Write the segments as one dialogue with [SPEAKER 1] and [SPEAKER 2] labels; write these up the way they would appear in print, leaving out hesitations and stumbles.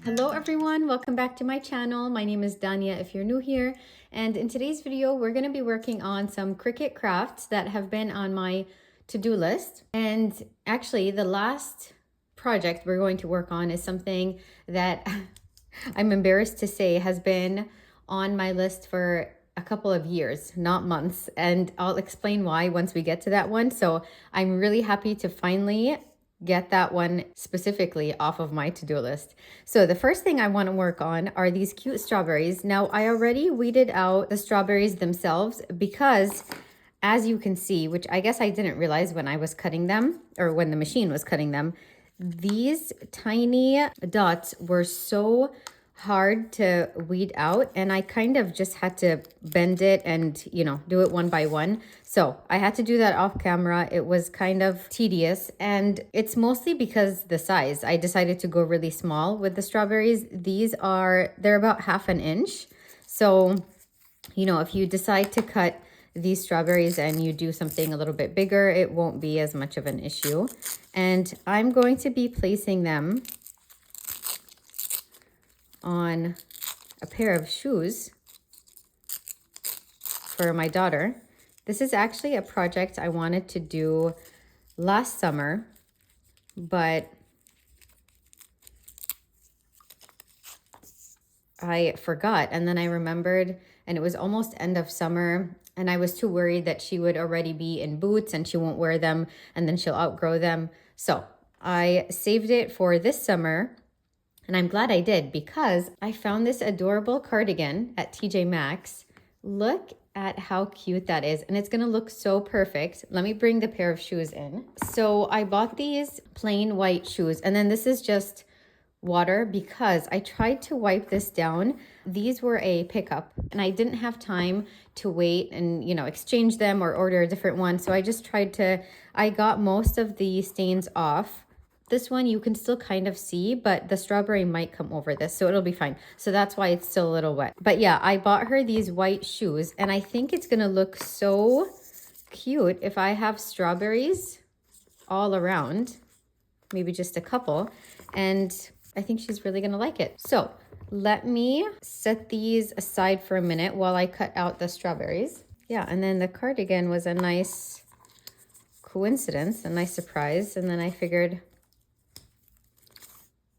[SPEAKER 1] Hello everyone, welcome back to my channel. My name is Danya if you're new here, and in today's video we're going to be working on some Cricut crafts that have been on my to-do list. And actually the last project we're going to work on is something that I'm embarrassed to say has been on my list for a couple of years, not months, and I'll explain why once we get to that one. So I'm really happy to finally get that one specifically off of my to-do list. So the first thing I want to work on are these cute strawberries. Now I already weeded out the strawberries themselves because, as you can see, which I guess I didn't realize when I was cutting them or when the machine was cutting them, these tiny dots were so hard to weed out, and I kind of just had to bend it and, you know, do it one by one. So I had to do that off camera. It was kind of tedious, and it's mostly because the size. I decided to go really small with the strawberries. They're about 1/2 inch. So, you know, if you decide to cut these strawberries and you do something a little bit bigger, it won't be as much of an issue. And I'm going to be placing them on a pair of shoes for my daughter. This is actually a project I wanted to do last summer, but I forgot, and then I remembered, and it was almost end of summer, and I was too worried that she would already be in boots and she won't wear them and then she'll outgrow them. So I saved it for this summer. And I'm glad I did, because I found this adorable cardigan at TJ Maxx. Look at how cute that is. And it's going to look so perfect. Let me bring the pair of shoes in. So I bought these plain white shoes. And then this is just water because I tried to wipe this down. These were a pickup and I didn't have time to wait and, you know, exchange them or order a different one. So I just I got most of the stains off. This one you can still kind of see, but the strawberry might come over this, so it'll be fine. So that's why it's still a little wet. But yeah, I bought her these white shoes, and I think it's gonna look so cute if I have strawberries all around, maybe just a couple, and I think she's really gonna like it. So let me set these aside for a minute while I cut out the strawberries. Yeah, and then the cardigan was a nice coincidence, a nice surprise, and then I figured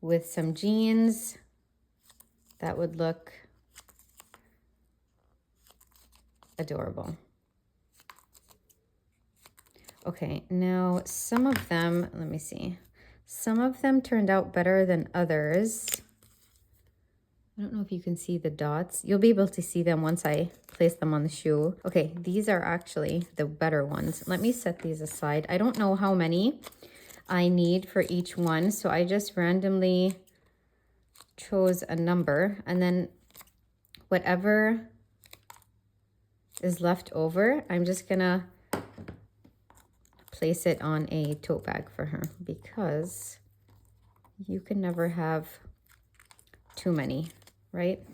[SPEAKER 1] with some jeans, that would look adorable. Okay, now some of them, let me see. Some of them turned out better than others. I don't know if you can see the dots. You'll be able to see them once I place them on the shoe. Okay, these are actually the better ones. Let me set these aside. I don't know how many I need for each one, so I just randomly chose a number, and then whatever is left over, I'm just gonna place it on a tote bag for her, because you can never have too many, right?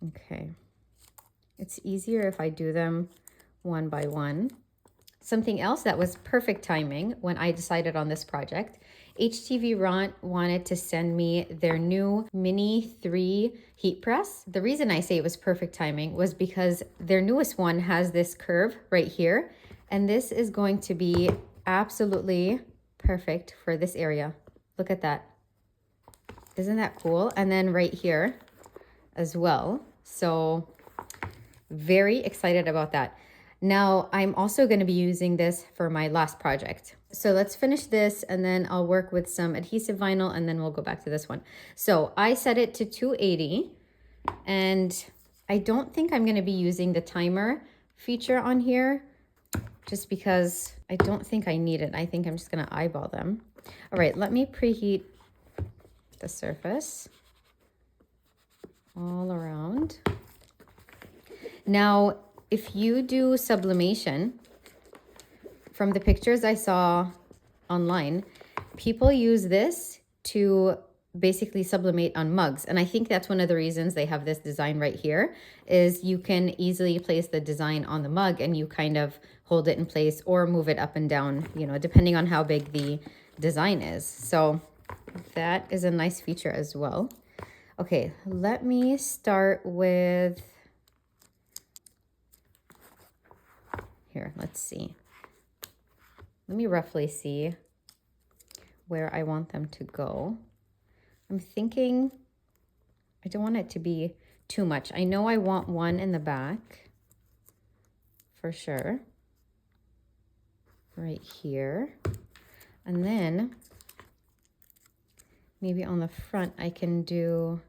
[SPEAKER 1] Okay, it's easier if I do them one by one. Something else that was perfect timing when I decided on this project, HTV Ront wanted to send me their new Mini 3 heat press. The reason I say it was perfect timing was because their newest one has this curve right here, and this is going to be absolutely perfect for this area. Look at that. Isn't that cool? And then right here as well. So very excited about that. Now, I'm also going to be using this for my last project. So let's finish this, and then I'll work with some adhesive vinyl, and then we'll go back to this one. So I set it to 280, and I don't think I'm going to be using the timer feature on here, just because I don't think I need it. I think I'm just going to eyeball them. All right, let me preheat the surface all around. Now, if you do sublimation, from the pictures I saw online, people use this to basically sublimate on mugs. And I think that's one of the reasons they have this design right here, is you can easily place the design on the mug and you kind of hold it in place or move it up and down, you know, depending on how big the design is. So that is a nice feature as well. Okay, let me start with, here, let's see. Let me roughly see where I want them to go. I'm thinking I don't want it to be too much. I know I want one in the back for sure, right here. And then maybe on the front I can do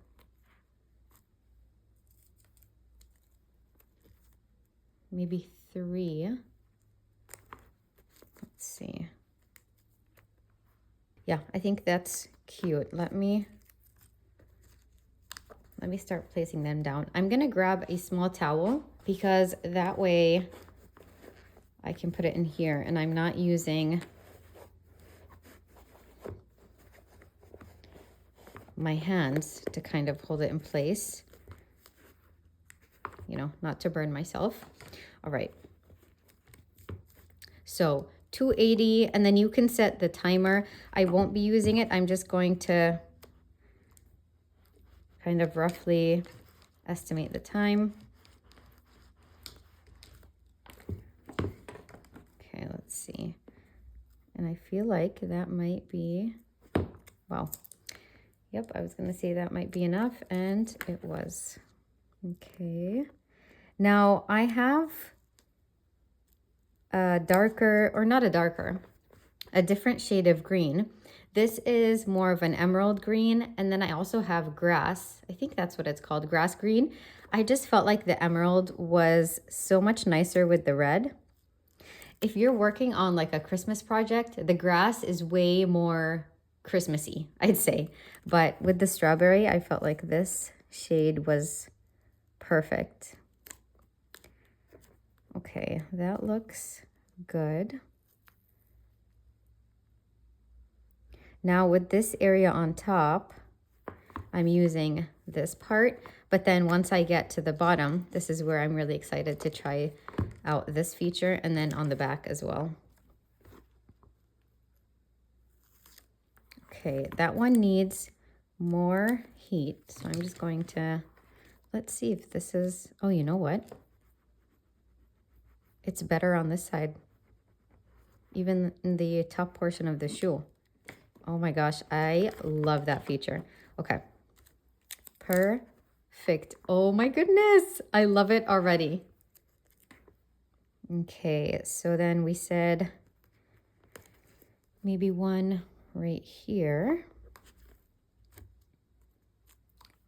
[SPEAKER 1] maybe 3. Let's see. Yeah, I think that's cute. Let me start placing them down. I'm gonna grab a small towel because that way I can put it in here and I'm not using my hands to kind of hold it in place, you know, not to burn myself. All right. So 280, and then you can set the timer. I won't be using it. I'm just going to kind of roughly estimate the time. Okay, let's see. And I feel like that might be, wow. Yep, I was going to say that might be enough, and it was. Okay. Now I have a darker, or not a darker, a different shade of green. This is more of an emerald green, and then I also have grass. I think that's what it's called, grass green. I just felt like the emerald was so much nicer with the red. If you're working on like a Christmas project, the grass is way more Christmassy, I'd say. But with the strawberry, I felt like this shade was perfect. Okay, that looks good. Now with this area on top, I'm using this part, but then once I get to the bottom, this is where I'm really excited to try out this feature, and then on the back as well. Okay, that one needs more heat, so I'm just going to, let's see if this is, oh, you know what? It's better on this side, even in the top portion of the shoe. Oh my gosh, I love that feature. Okay, perfect. Oh my goodness, I love it already. Okay, so then we said maybe one right here.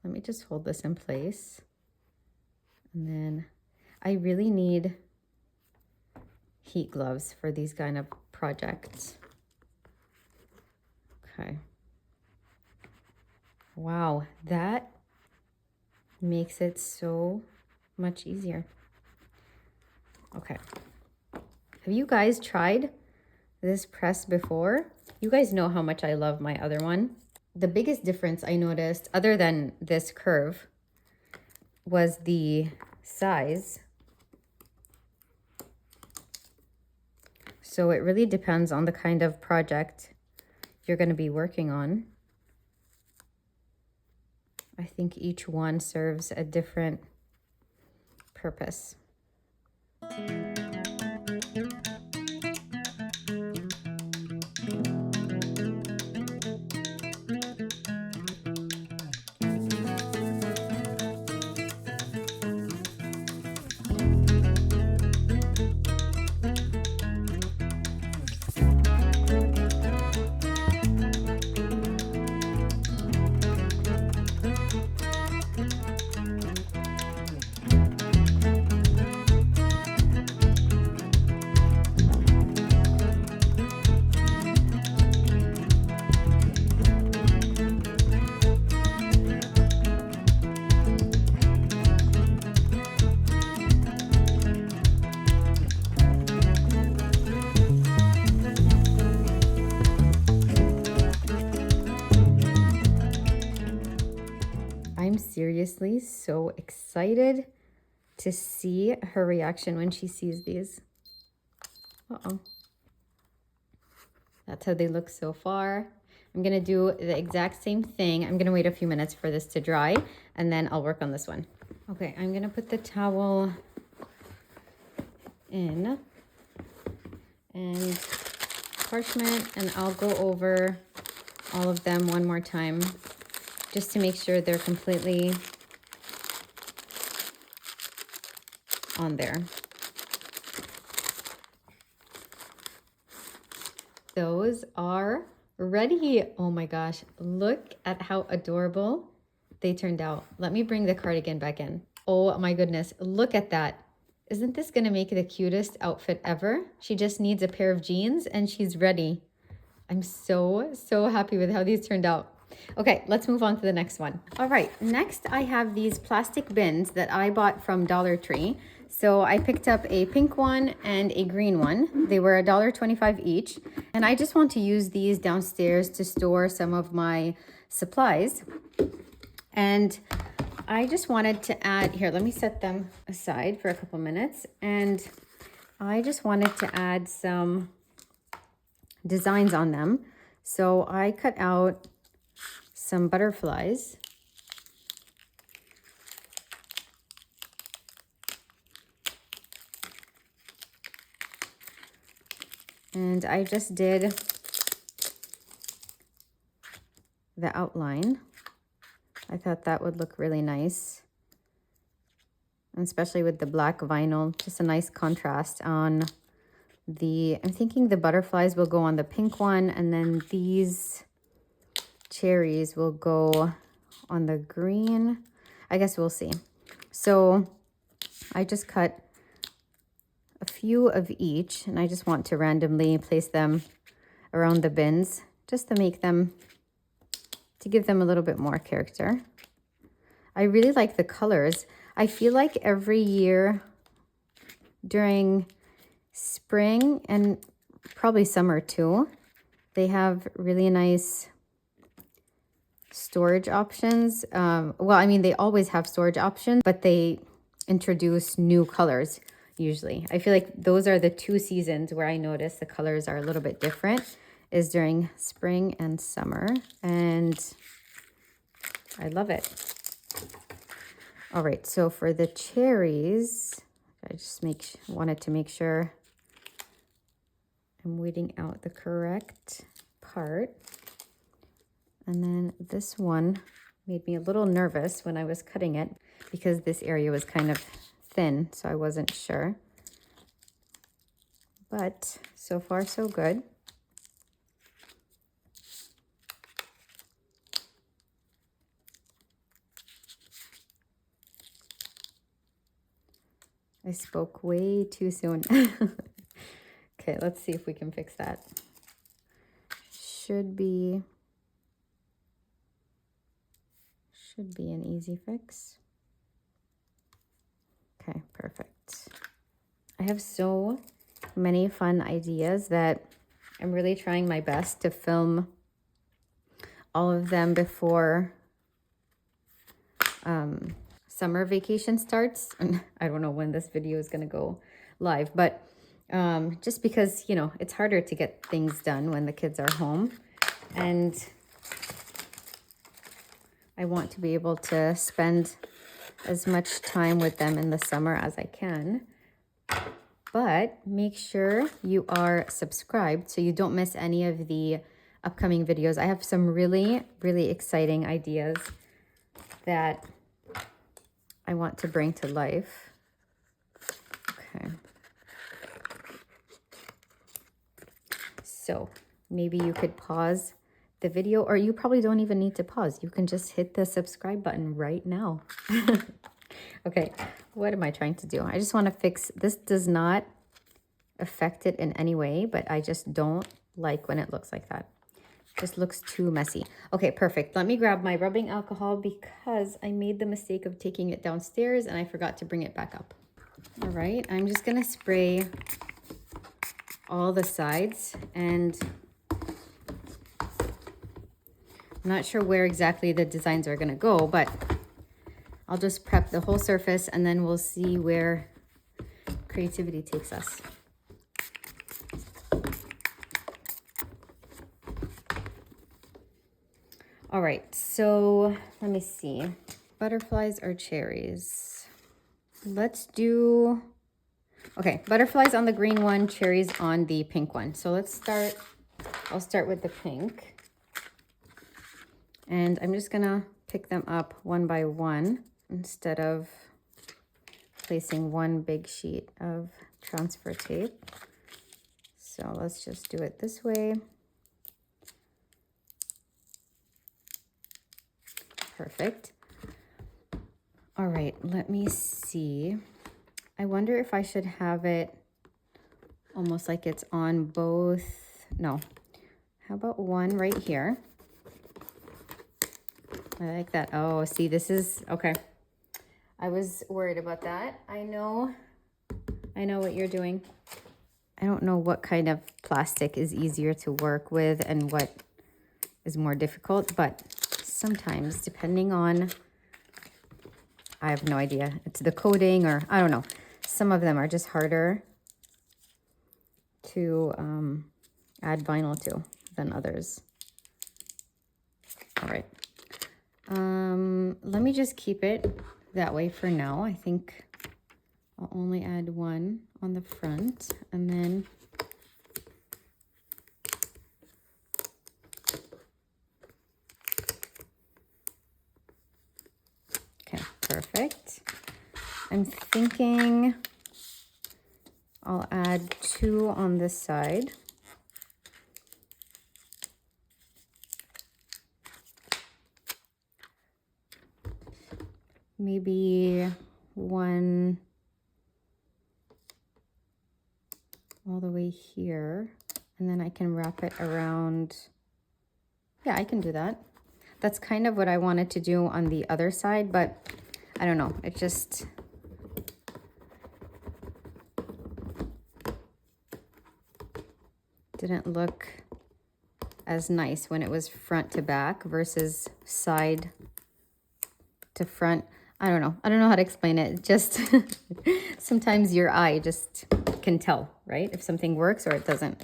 [SPEAKER 1] Let me just hold this in place. And then I really need heat gloves for these kind of projects. Okay. Wow, that makes it so much easier. Okay. Have you guys tried this press before? You guys know how much I love my other one. The biggest difference I noticed, other than this curve, was the size. So it really depends on the kind of project you're going to be working on. I think each one serves a different purpose. I'm seriously so excited to see her reaction when she sees these. Uh-oh. That's how they look so far. I'm gonna do the exact same thing. I'm gonna wait a few minutes for this to dry and then I'll work on this one. Okay, I'm gonna put the towel in and parchment, and I'll go over all of them one more time just to make sure they're completely on there. Those are ready. Oh my gosh, look at how adorable they turned out. Let me bring the cardigan back in. Oh my goodness, look at that. Isn't this gonna make the cutest outfit ever? She just needs a pair of jeans and she's ready. I'm so happy with how these turned out. Okay, let's move on to the next one. All right, next I have these plastic bins that I bought from Dollar Tree. So I picked up a pink one and a green one. They were $1.25 each. And I just want to use these downstairs to store some of my supplies. And I just wanted to add, here, let me set them aside for a couple minutes. And I just wanted to add some designs on them. So I cut out some butterflies. And I just did the outline. I thought that would look really nice. And especially with the black vinyl, just a nice contrast on the, I'm thinking the butterflies will go on the pink one, and then these cherries will go on the green. I guess we'll see. So I just cut a few of each, and I just want to randomly place them around the bins just to make them, to give them a little bit more character. I really like the colors. I feel like every year during spring and probably summer too, they have really nice storage options. Well, I mean, they always have storage options, but they introduce new colors usually. I feel like those are the two seasons where I notice the colors are a little bit different, is during spring and summer, and I love it. All right, so for the cherries, I just wanted to make sure I'm weeding out the correct part. And then this one made me a little nervous when I was cutting it because this area was kind of thin, so I wasn't sure. But so far, so good. I spoke way too soon. Okay, let's see if we can fix that. Should be an easy fix. Okay, perfect. I have so many fun ideas that I'm really trying my best to film all of them before summer vacation starts. And I don't know when this video is going to go live, but just because, you know, it's harder to get things done when the kids are home, and I want to be able to spend as much time with them in the summer as I can. But make sure you are subscribed so you don't miss any of the upcoming videos. I have some really, really exciting ideas that I want to bring to life. Okay. So maybe you could pause the video, or you probably don't even need to pause. You can just hit the subscribe button right now. Okay, what am I trying to do? I just want to fix, this does not affect it in any way, but I just don't like when it looks like that. It just looks too messy. Okay, perfect. Let me grab my rubbing alcohol because I made the mistake of taking it downstairs and I forgot to bring it back up. All right, I'm just gonna spray all the sides, and I'm not sure where exactly the designs are gonna go, but I'll just prep the whole surface and then we'll see where creativity takes us. All right, so let me see. Butterflies or cherries? Let's do, okay, butterflies on the green one, cherries on the pink one. So let's start, I'll start with the pink. And I'm just gonna pick them up one by one instead of placing one big sheet of transfer tape. So let's just do it this way. Perfect. All right, let me see. I wonder if I should have it almost like it's on both. No. How about one right here? I like that. Oh, see, this is okay. I was worried about that. I know what you're doing. I don't know what kind of plastic is easier to work with and what is more difficult, but sometimes depending on, I have no idea. It's the coating or I don't know. Some of them are just harder to add vinyl to than others. All right. Let me just keep it that way for now. I think I'll only add one on the front and then okay, perfect. I'm thinking I'll add two on this side. Maybe one all the way here, and then I can wrap it around. Yeah, I can do that. That's kind of what I wanted to do on the other side, but I don't know. It just didn't look as nice when it was front to back versus side to front. I don't know. I don't know how to explain it. Just sometimes your eye just can tell, right? If something works or it doesn't.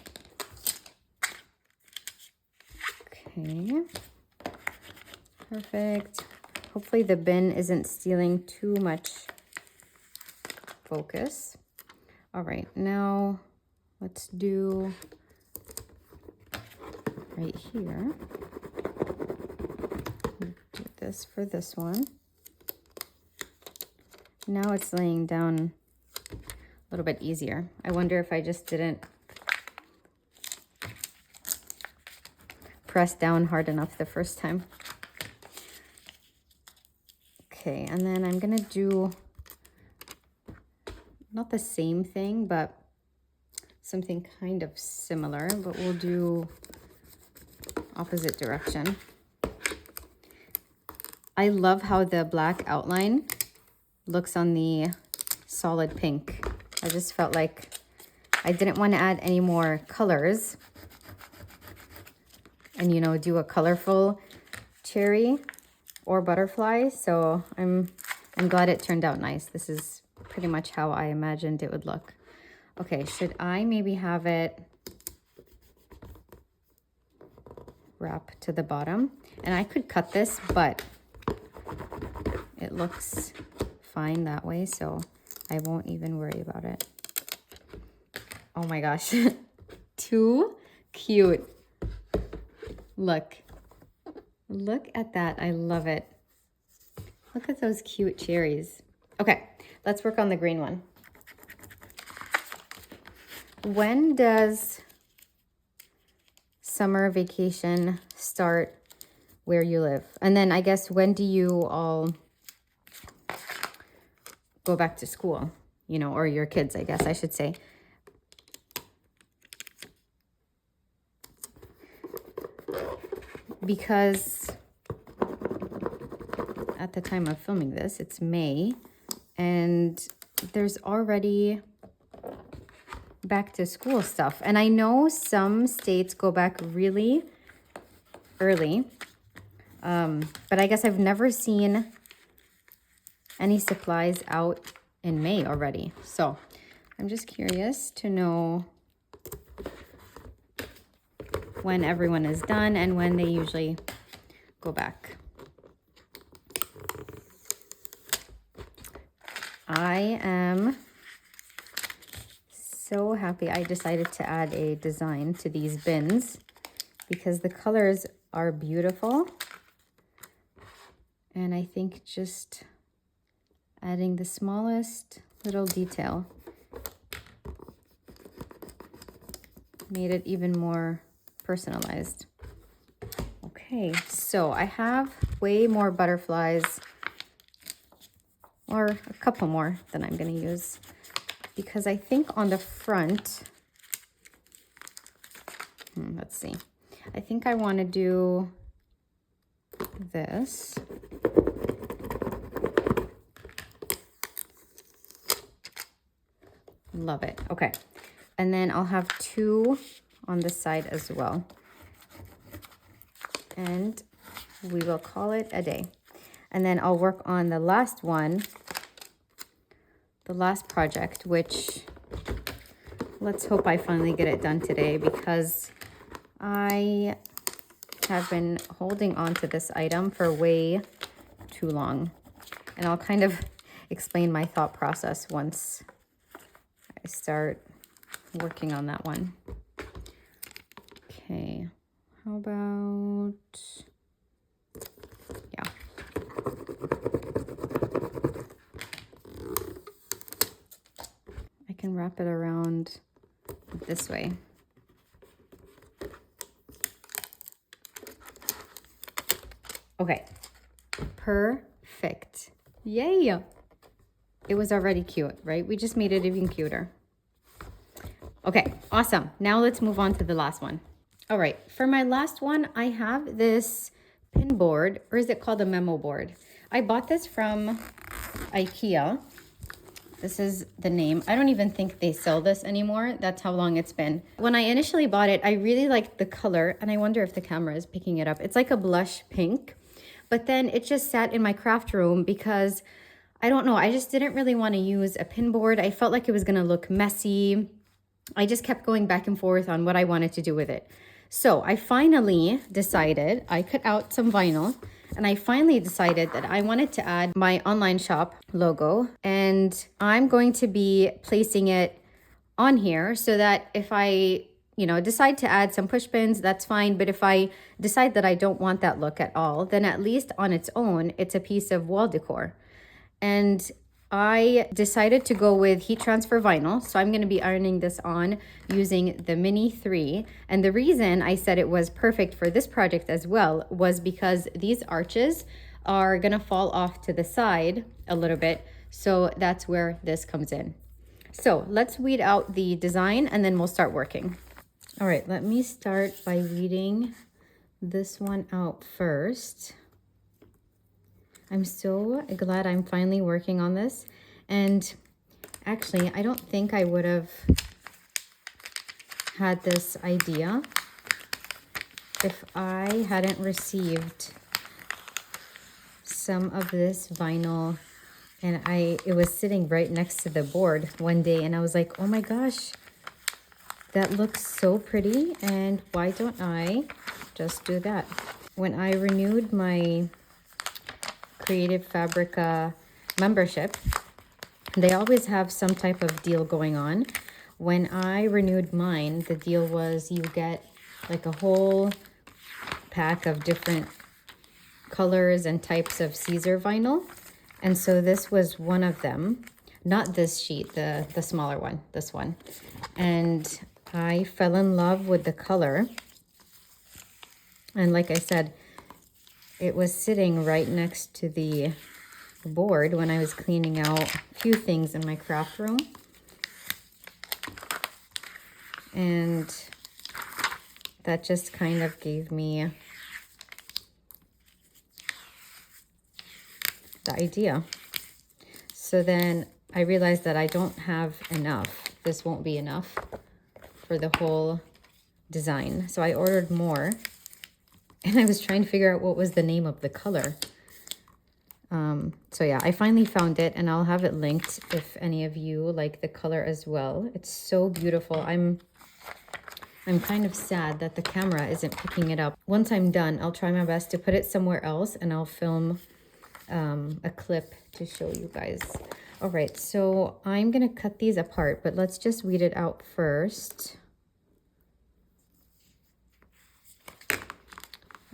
[SPEAKER 1] Okay. Perfect. Hopefully the bin isn't stealing too much focus. All right, now let's do right here. Do this for this one. Now it's laying down a little bit easier. I wonder if I just didn't press down hard enough the first time. Okay, and then I'm gonna do not the same thing, but something kind of similar, but we'll do opposite direction. I love how the black outline looks on the solid pink. I just felt like I didn't want to add any more colors and, you know, do a colorful cherry or butterfly. So I'm glad it turned out nice. This is pretty much how I imagined it would look. Okay, should I maybe have it wrap to the bottom? And I could cut this, but it looks fine that way, so I won't even worry about it. Oh my gosh, too cute. Look at that. I love it. Look at those cute cherries. Okay, let's work on the green one. When does summer vacation start where you live? And then I guess when do you all go back to school, you know, or your kids, I guess I should say. Because at the time of filming this, it's May, and there's already back to school stuff. And I know some states go back really early, but I guess I've never seen any supplies out in May already. So I'm just curious to know when everyone is done and when they usually go back. I am so happy I decided to add a design to these bins because the colors are beautiful. And I think just adding the smallest little detail made it even more personalized. Okay, so I have way more butterflies, or a couple more than I'm going to use, because I think on the front, let's see, I think I want to do this. Love it. Okay, and then I'll have 2 on the side as well, and we will call it a day. And then I'll work on the last one, the last project, which let's hope I finally get it done today, because I have been holding on to this item for way too long. And I'll kind of explain my thought process once I start working on that one. Okay, how about, yeah. I can wrap it around this way. Okay, perfect. Yay! It was already cute, right? We just made it even cuter. Okay, awesome. Now let's move on to the last one. All right, for my last one, I have this pin board, or is it called a memo board? I bought this from IKEA. This is the name. I don't even think they sell this anymore. That's how long it's been. When I initially bought it, I really liked the color, and I wonder if the camera is picking it up. It's like a blush pink, but then it just sat in my craft room because, I don't know, I just didn't really want to use a pin board. I felt like it was going to look messy. I just kept going back and forth on what I wanted to do with it. So I finally decided, I cut out some vinyl, and I finally decided that I wanted to add my online shop logo, and I'm going to be placing it on here so that if I, decide to add some push pins, that's fine. But if I decide that I don't want that look at all, then at least on its own, it's a piece of wall decor. And I decided to go with heat transfer vinyl. So I'm going to be ironing this on using the Mini 3. And the reason I said it was perfect for this project as well was because these arches are going to fall off to the side a little bit. So that's where this comes in. So let's weed out the design and then we'll start working. All right, let me start by weeding this one out first. I'm so glad I'm finally working on this. And actually, I don't think I would have had this idea if I hadn't received some of this vinyl, and it was sitting right next to the board one day, and I was like, oh my gosh, that looks so pretty, and why don't I just do that? When I renewed my Creative Fabrica membership, they always have some type of deal going on. When I renewed mine, the deal was you get like a whole pack of different colors and types of Caesar vinyl. And so this was one of them, not this sheet, the smaller one, this one. And I fell in love with the color. And like I said, it was sitting right next to the board when I was cleaning out a few things in my craft room. And that just kind of gave me the idea. So then I realized that I don't have enough. This won't be enough for the whole design. So I ordered more. And I was trying to figure out what was the name of the color. So yeah, I finally found it, and I'll have it linked if any of you like the color as well. It's so beautiful. I'm I'm kind of sad that the camera isn't picking it up. Once I'm done, I'll try my best to put it somewhere else and I'll film a clip to show you guys. All right, so I'm gonna cut these apart, but let's just weed it out first.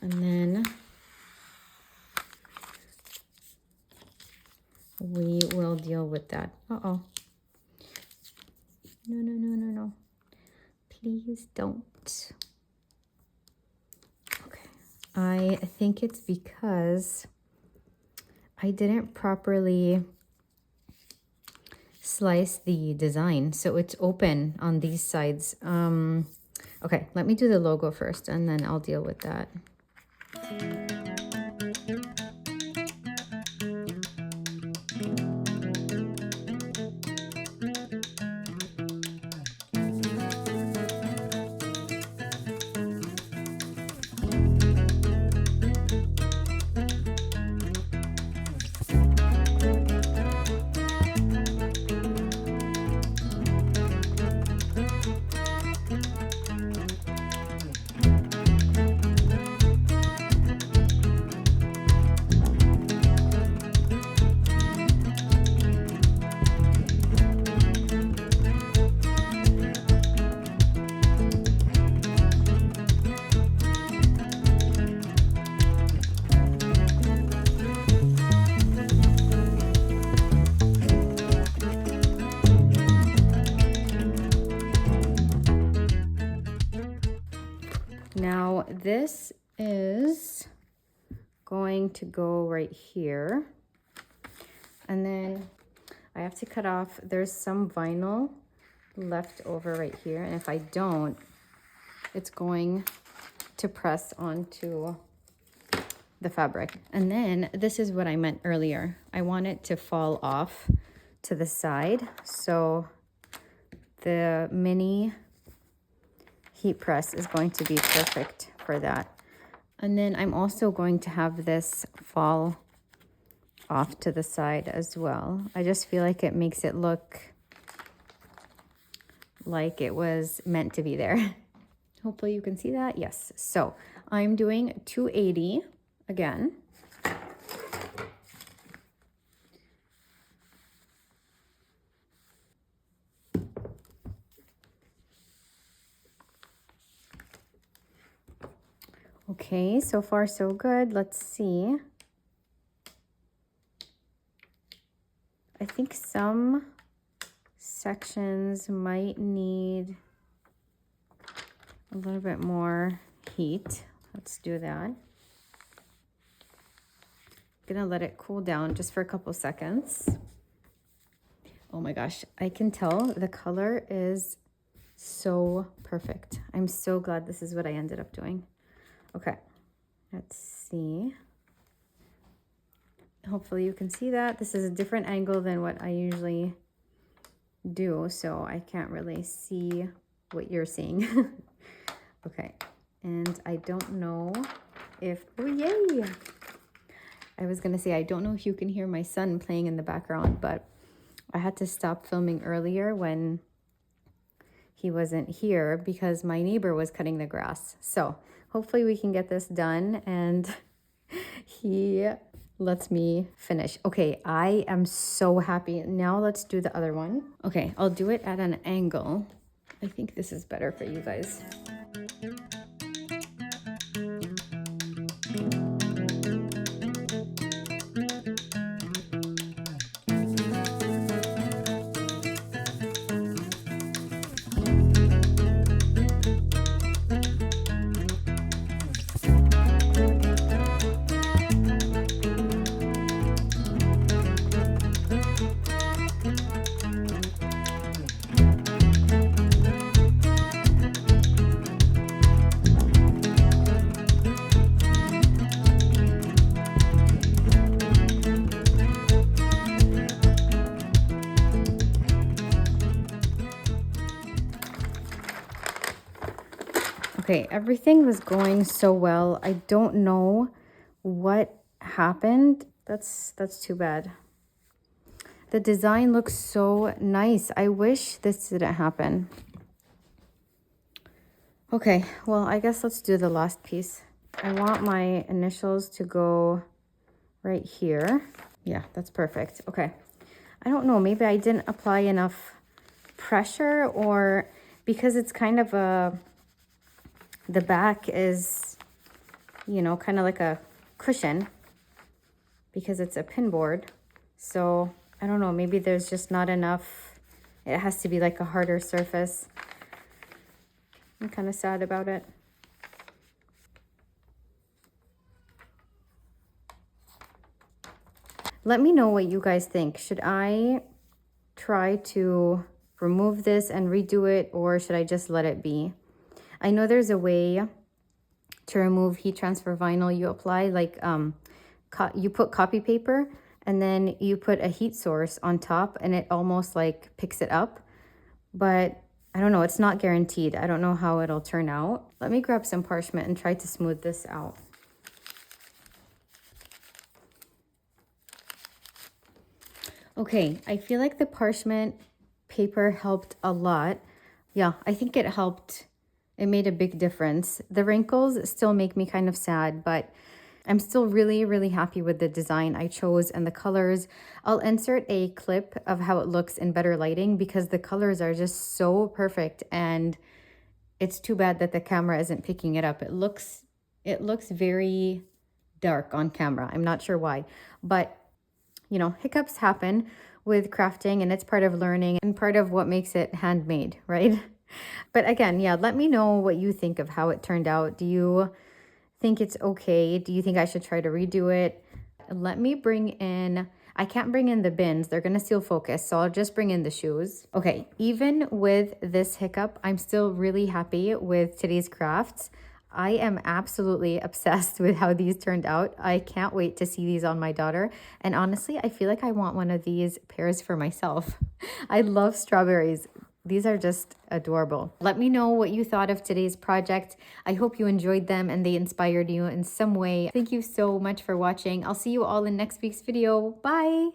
[SPEAKER 1] And then we will deal with that. Uh-oh. No, no, no, no, no. Please don't. Okay. I think it's because I didn't properly slice the design, so it's open on these sides. Okay, let me do the logo first and then I'll deal with that. Now this is going to go right here. And then I have to cut off, there's some vinyl left over right here. And if I don't, it's going to press onto the fabric. And then this is what I meant earlier. I want it to fall off to the side. So the mini heat press is going to be perfect for that. And then I'm also going to have this fall off to the side as well. I just feel like it makes it look like it was meant to be there. Hopefully you can see that. Yes. So I'm doing 280 again. Okay, so far so good. Let's see. I think some sections might need a little bit more heat. Let's do that. I'm gonna let it cool down just for a couple seconds. Oh my gosh, I can tell the color is so perfect. I'm so glad this is what I ended up doing. Okay, let's see. Hopefully you can see that. This is a different angle than what I usually do, so I can't really see what you're seeing. Okay, and I don't know if, oh yay! I was gonna say, I don't know if you can hear my son playing in the background, but I had to stop filming earlier when he wasn't here because my neighbor was cutting the grass. So hopefully we can get this done and he lets me finish. Okay, I am so happy. Now let's do the other one. Okay, I'll do it at an angle. I think this is better for you guys. Okay, everything was going so well. I don't know what happened. That's too bad. The design looks so nice. I wish this didn't happen. Okay, well, I guess let's do the last piece. I want my initials to go right here. Yeah, that's perfect. Okay. I don't know, maybe I didn't apply enough pressure, or because it's kind of the back is, you know, kind of like a cushion because it's a pin board. So I don't know, maybe there's just not enough. It has to be like a harder surface. I'm kind of sad about it. Let me know what you guys think. Should I try to remove this and redo it, or should I just let it be? I know there's a way to remove heat transfer vinyl. You apply like you put copy paper and then you put a heat source on top and it almost like picks it up. But I don't know, it's not guaranteed. I don't know how it'll turn out. Let me grab some parchment and try to smooth this out. Okay, I feel like the parchment paper helped a lot. Yeah, I think it helped. It made a big difference. The wrinkles still make me kind of sad, but I'm still really, really happy with the design I chose and the colors. I'll insert a clip of how it looks in better lighting because the colors are just so perfect, and it's too bad that the camera isn't picking it up. It looks very dark on camera. I'm not sure why, but you know, hiccups happen with crafting, and it's part of learning and part of what makes it handmade, right? But again, yeah, let me know what you think of how it turned out. Do you think it's okay? Do you think I should try to redo it? Let me bring in, I can't bring in the bins. They're going to steal focus, so I'll just bring in the shoes. Okay, even with this hiccup, I'm still really happy with today's crafts. I am absolutely obsessed with how these turned out. I can't wait to see these on my daughter. And honestly, I feel like I want one of these pairs for myself. I love strawberries. These are just adorable. Let me know what you thought of today's project. I hope you enjoyed them and they inspired you in some way. Thank you so much for watching. I'll see you all in next week's video. Bye!